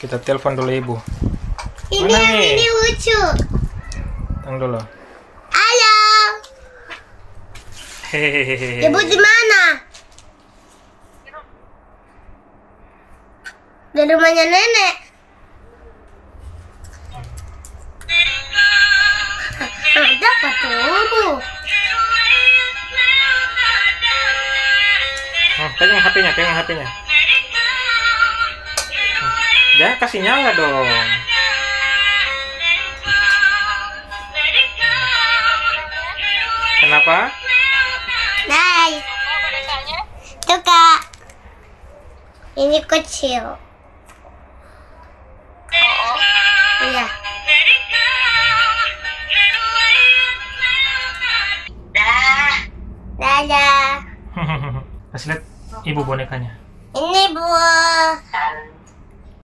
Kita telepon dulu ibu. Ini lucu. Tunggu dulu. Halo. Hehehe. Ibu di mana? Di rumahnya nenek. Ada apa tuh? Pegang HP-nya, pegang HP-nya. Jangan kasih nyala dong. Kenapa? Nice. Tuh Kak. Ini kecil. Iya. Dadah. Kasih lihat ibu bonekanya. Ini Bu.